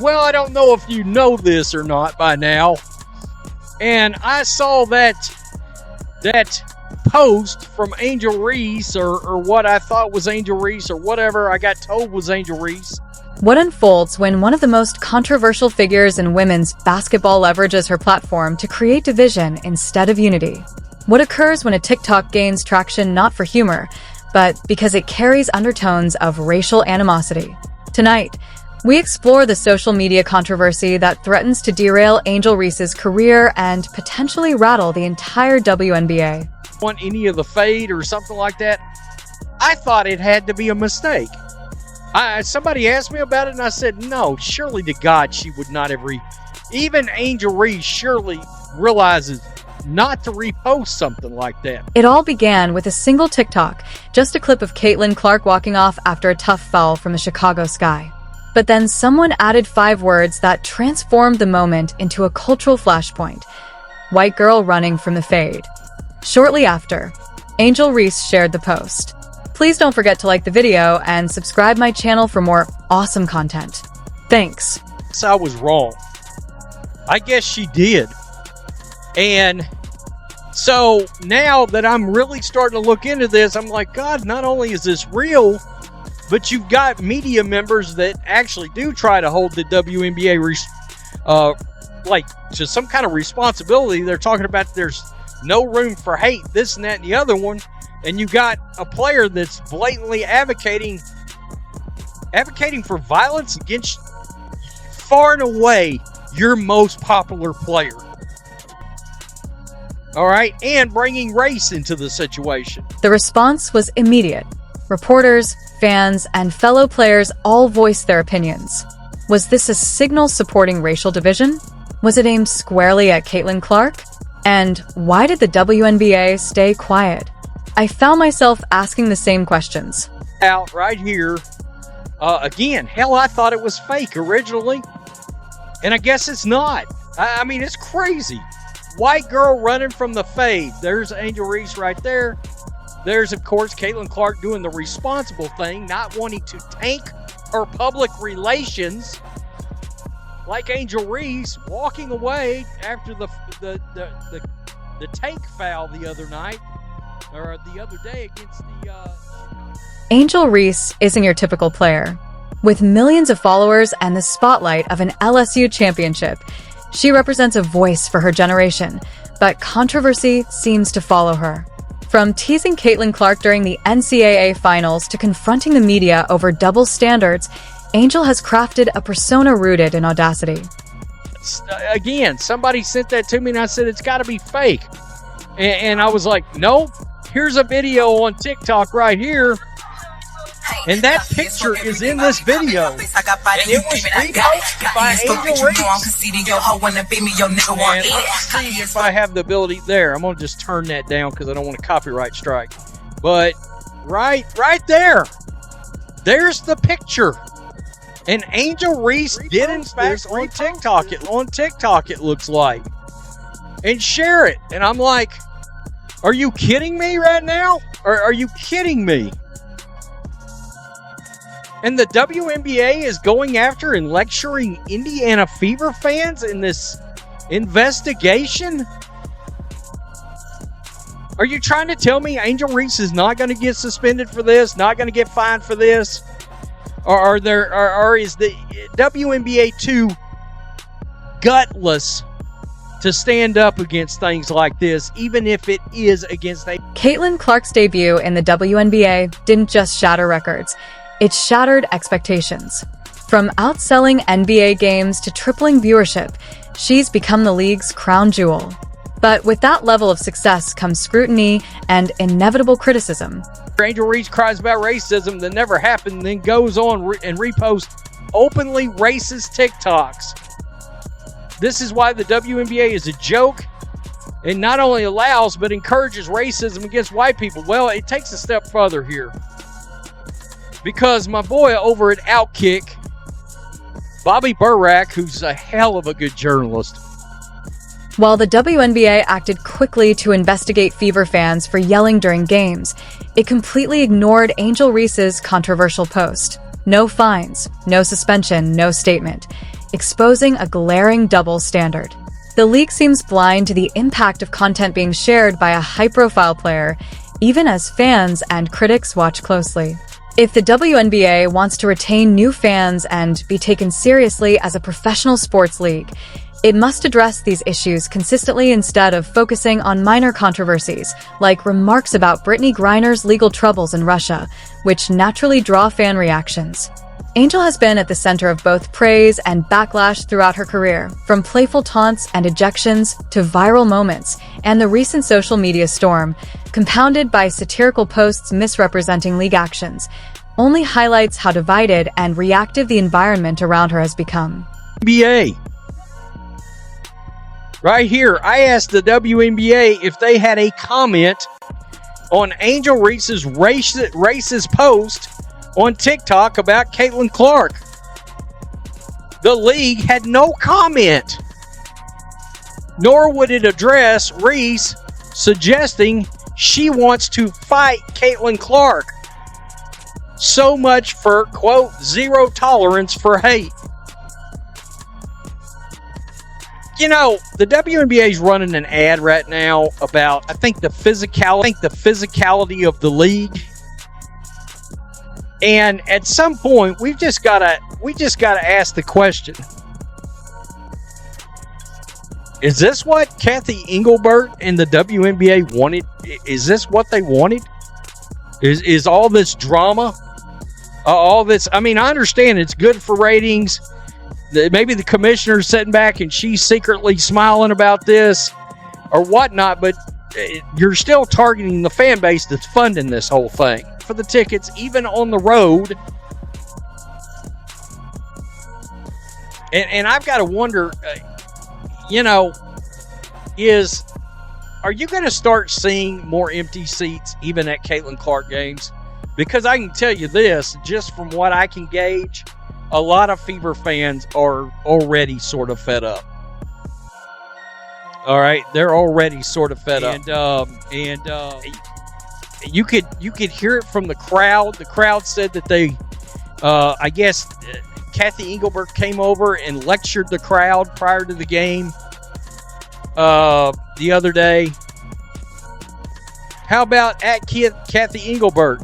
Well, I don't know if you know this or not by now. And I saw that post from Angel Reese, or what I thought was Angel Reese, or whatever I got told was Angel Reese. What unfolds when one of the most controversial figures in women's basketball leverages her platform to create division instead of unity? What occurs when a TikTok gains traction not for humor, but because it carries undertones of racial animosity? Tonight, we explore the social media controversy that threatens to derail Angel Reese's career and potentially rattle the entire WNBA. Want any of the fade or something like that? I thought it had to be a mistake. Somebody asked me about it, and I said, no, surely to God she would not have even Angel Reese surely realizes not to repost something like that. It all began with a single TikTok, just a clip of Caitlin Clark walking off after a tough foul from the Chicago Sky. But then someone added 5 words that transformed the moment into a cultural flashpoint. White girl running from the fade. Shortly after, Angel Reese shared the post. Please don't forget to like the video and subscribe my channel for more awesome content. Thanks. I was wrong. I guess she did. And so now that I'm really starting to look into this, I'm like, God, not only is this real, but you've got media members that actually do try to hold the WNBA to some kind of responsibility. They're talking about there's no room for hate, this and that and the other one. And you've got a player that's blatantly advocating for violence against far and away your most popular player. All right, and bringing race into the situation. The response was immediate. Reporters, fans, and fellow players all voiced their opinions. Was this a signal supporting racial division? Was it aimed squarely at Caitlin Clark? And why did the WNBA stay quiet? I found myself asking the same questions. Out right here. Again, hell, I thought it was fake originally. And I guess it's not. I mean, it's crazy. White girl running from the fade. There's Angel Reese right there. There's, of course, Caitlin Clark doing the responsible thing, not wanting to tank her public relations, like Angel Reese walking away after the tank foul the other night, or the other day against the... Angel Reese isn't your typical player. With millions of followers and the spotlight of an LSU championship, she represents a voice for her generation, but controversy seems to follow her. From teasing Caitlin Clark during the NCAA finals to confronting the media over double standards, Angel has crafted a persona rooted in audacity. Again, somebody sent that to me and I said, it's got to be fake. And I was like, nope, here's a video on TikTok right here. And that picture is in this video. And it was reposted by Angel Reese. And let's see if I have the ability there. I'm going to just turn that down because I don't want a copyright strike. But right there. There's the picture. And Angel Reese did in fact on TikTok it looks like. And share it. And I'm like, are you kidding me right now? Or are you kidding me? And the WNBA is going after and lecturing Indiana Fever fans in this investigation? Are you trying to tell me Angel Reese is not going to get suspended for this, not going to get fined for this? Or is the WNBA too gutless to stand up against things like this, even if it is against a... Caitlin Clark's debut in the WNBA didn't just shatter records. It shattered expectations. From outselling NBA games to tripling viewership, she's become the league's crown jewel. But with that level of success comes scrutiny and inevitable criticism. Angel Reese cries about racism that never happened, then goes on and reposts openly racist TikToks. This is why the WNBA is a joke and not only allows but encourages racism against white people. Well, it takes a step further here. Because my boy over at Outkick, Bobby Burack, who's a hell of a good journalist. While the WNBA acted quickly to investigate Fever fans for yelling during games, it completely ignored Angel Reese's controversial post. No fines, no suspension, no statement. exposing a glaring double standard. The league seems blind to the impact of content being shared by a high-profile player, even as fans and critics watch closely. If the WNBA wants to retain new fans and be taken seriously as a professional sports league, it must address these issues consistently instead of focusing on minor controversies, like remarks about Brittany Griner's legal troubles in Russia, which naturally draw fan reactions. Angel has been at the center of both praise and backlash throughout her career, from playful taunts and ejections to viral moments, and the recent social media storm, compounded by satirical posts misrepresenting league actions, only highlights how divided and reactive the environment around her has become. NBA. Right here, I asked the WNBA if they had a comment on Angel Reese's racist post on TikTok about Caitlin Clark. The league had no comment, nor would it address Reese suggesting she wants to fight Caitlin Clark. So much for, quote, zero tolerance for hate. You know, the WNBA is running an ad right now about, I think, the physicality of the league. And at some point, we just gotta ask the question: is this what Kathy Engelbert and the WNBA wanted? Is this what they wanted? Is all this drama, all this? I mean, I understand it's good for ratings. Maybe the commissioner's sitting back and she's secretly smiling about this or whatnot, but you're still targeting the fan base that's funding this whole thing for the tickets, even on the road. And I've got to wonder, are you going to start seeing more empty seats even at Caitlin Clark games? Because I can tell you this, just from what I can gauge, a lot of Fever fans are already sort of fed up. All right, they're already sort of fed up, and you could hear it from the crowd. The crowd said that they, I guess, Kathy Engelbert came over and lectured the crowd prior to the game the other day. How about at Kathy Engelbert?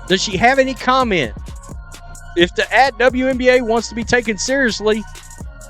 Does she have any comment? If the WNBA wants to be taken seriously,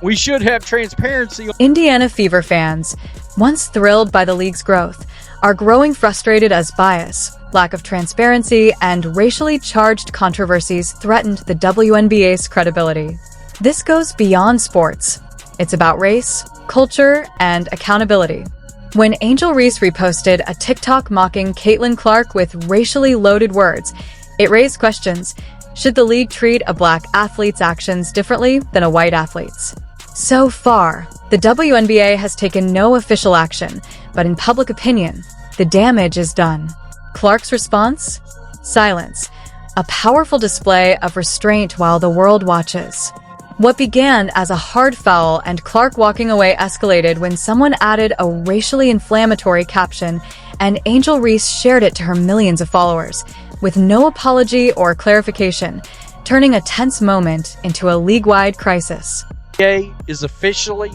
we should have transparency. Indiana Fever fans, once thrilled by the league's growth, are growing frustrated as bias, lack of transparency, and racially charged controversies threatened the WNBA's credibility. This goes beyond sports. It's about race, culture, and accountability. When Angel Reese reposted a TikTok mocking Caitlin Clark with racially loaded words, it raised questions. Should the league treat a black athlete's actions differently than a white athlete's? So far, the WNBA has taken no official action, but in public opinion, the damage is done. Clark's response? Silence. A powerful display of restraint while the world watches. What began as a hard foul and Clark walking away escalated when someone added a racially inflammatory caption, and Angel Reese shared it to her millions of followers, with no apology or clarification, turning a tense moment into a league-wide crisis. NBA is officially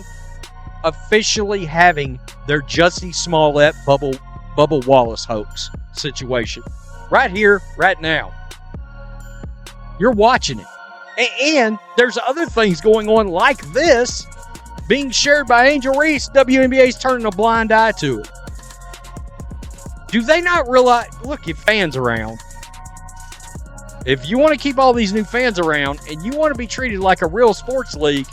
having their Jussie Smollett Bubba Wallace hoax situation. Right here, right now. You're watching it. And there's other things going on like this being shared by Angel Reese. WNBA's turning a blind eye to it. Do they not realize, look, if fans around, if you want to keep all these new fans around and you want to be treated like a real sports league,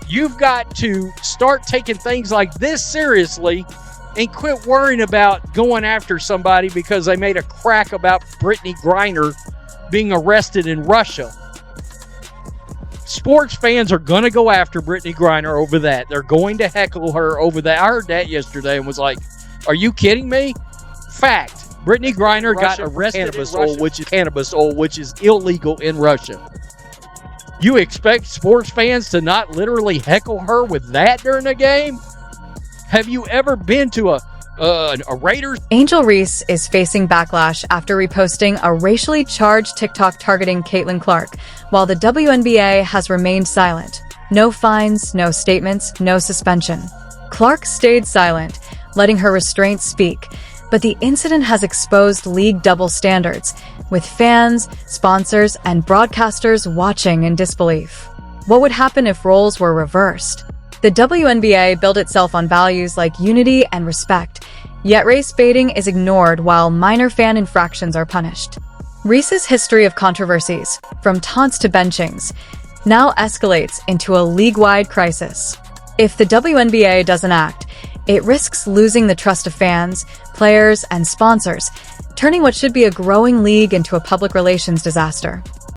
you've got to start taking things like this seriously and quit worrying about going after somebody because they made a crack about Brittany Griner being arrested in Russia. Sports fans are going to go after Brittany Griner over that. They're going to heckle her over that. I heard that yesterday and was like, are you kidding me? Fact. Brittany Griner got arrested for cannabis oil, which is illegal in Russia. You expect sports fans to not literally heckle her with that during a game? Have you ever been to a Raiders? Angel Reese is facing backlash after reposting a racially charged TikTok targeting Caitlin Clark, while the WNBA has remained silent. No fines, no statements, no suspension. Clark stayed silent, letting her restraints speak, but the incident has exposed league double standards, with fans, sponsors, and broadcasters watching in disbelief. What would happen if roles were reversed? The WNBA built itself on values like unity and respect, yet race baiting is ignored while minor fan infractions are punished. Reese's history of controversies, from taunts to benchings, now escalates into a league-wide crisis. If the WNBA doesn't act, it risks losing the trust of fans, players, and sponsors, turning what should be a growing league into a public relations disaster.